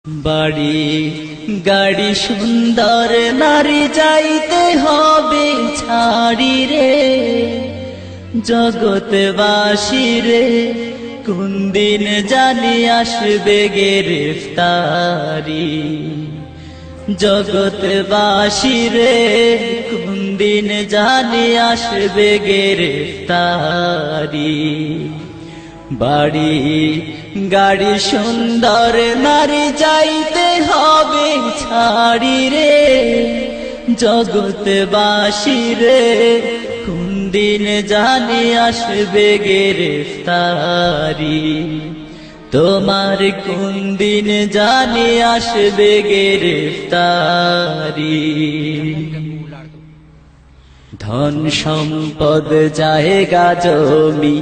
বাড়ি গাড়ি সুন্দর নারী যাইতে হবে ছাড়ি রে, জগৎবাসী রে কোন দিন জানি আসবে গ্রেফতারি। জগৎবাসী রে কোন দিন জানি আসবে গ্রেফতারি। বাড়ি গাড়ি সুন্দর নারী যাইতে হবে ছাড়ি রে, জগৎবাসী রে কোন দিন জানি আসবে গ্রেফতারি। তোমার কোন দিন জানি আসবে গ্রেফতারি। ধন সম্পদ জায়গা জমি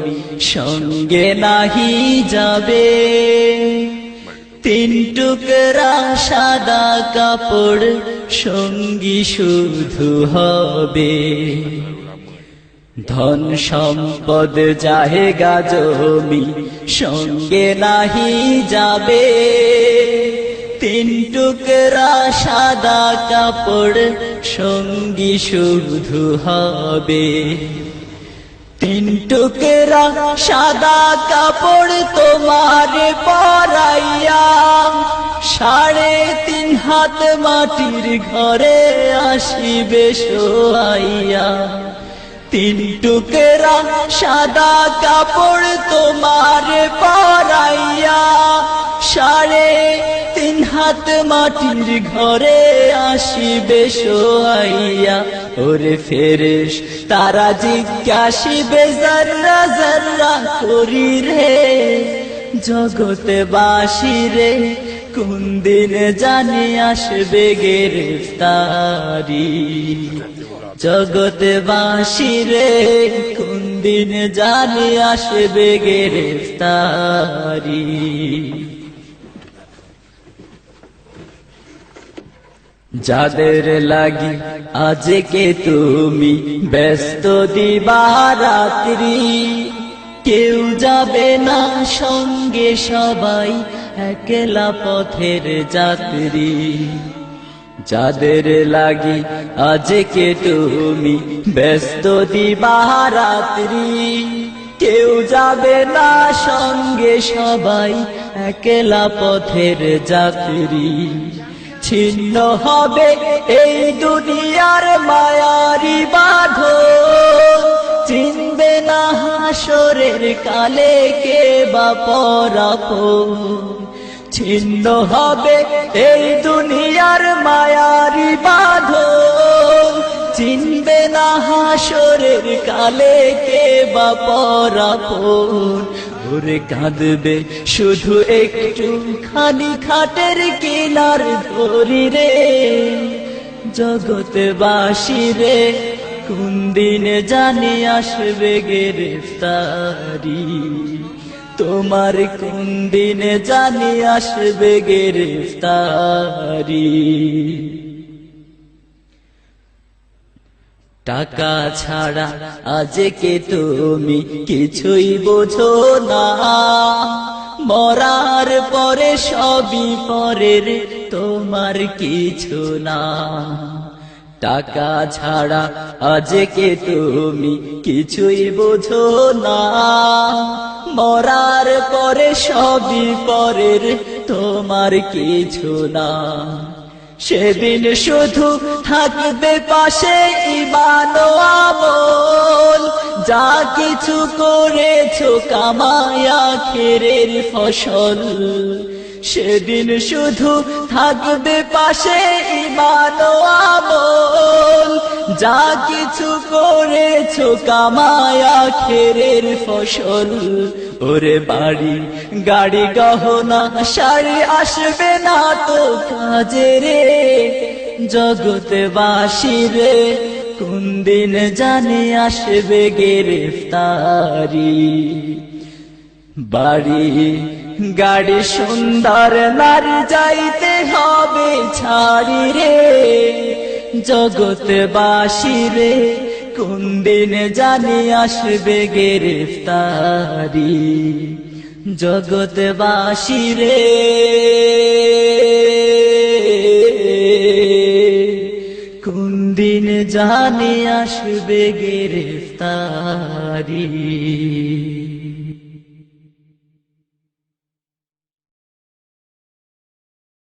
সঙ্গে নাহি যাবে, তিন টুকরা সাদা কাপড় সঙ্গী শুধু হবে। ধন সম্পদ জায়গা জমি সঙ্গে নাহি যাবে, তিন টুকরা সাদা কাপড় সঙ্গী শুধু হবে। তিন টুকরা সাদা কাপড় তোমার পরাইয়া 3.5 হাত মাটির ঘরে আসিবে শোয়াইয়া। তিন টুকরা সাদা কাপড় তোমার পরাইয়া 3.5 হাত মাটির ঘরে আসিবে শোয়াইয়া। ওরে ফেরেশ তারা জিজ্ঞাসিবে জর্রা জর্রা করি রে, জগৎবাসী রে কোন দিন জানি আসবে গ্রেফতারি। জগৎবাসী রে কোন দিন জানি আসবে গ্রেফতারি। যাদের লাগি আজকে তুমি ব্যস্ত দিবারাত্রি, কেউ যাবে না সঙ্গে সবাই একলা পথের যাত্রী। যাদের লাগি আজকে তুমি ব্যস্ত দিবারাত্রি, কেউ যাবে না সঙ্গে সবাই একলা পথের যাত্রী। ছিন্ন হবে এই দুনিয়ার মায়ারি বাঁধন, চিনবে না হাসরের কালে কে বা পরাপর। ছিন্ন হবে এই দুনিয়ার মায়ারি বাঁধন, চিনবে না হাসরের কালে কে বা পরাপর। ওরে কাঁদবে শুধু একটু খালি খাটের কিনার ধরি রে, জগৎবাসী রে কোন দিন জানি আসবে গ্রেফতারি। তোমার কোন দিন জানি আসবে গ্রেফতারি। টাকা ছাড়া আজকে তুমি কিছুই বোঝো না, মরার পরে সবই পরের তোমার কিছু না। টাকা ছাড়া আজকে তুমি কিছুই বোঝো না, মরার পরে সবই পরের তোমার কিছু না। সেদিন শুধু থাকবে পাশে ঈমান ও আমল, যা কিছু করেছো কামায়া আখিরের ফসল। সেদিন শুধু থাকবে পাশে ঈমান ও আমল, যা কিছু করেছো কামায়া আখিরের ফসল। ওরে বাড়ি গাড়ি গহনা শাড়ি আসবে না তো কাজে রে, জগৎবাসী রে কোন দিন জানি আসবে গ্রেফতারি। বাড়ি গাড়ি সুন্দর নারী যাইতে হবে ছাড়ি রে, জগৎবাসী রে কোন দিন জানি আসবে গ্রেফতারি। জগৎবাসী রে। কোন দিন জানি আসবে গ্রেফতারি।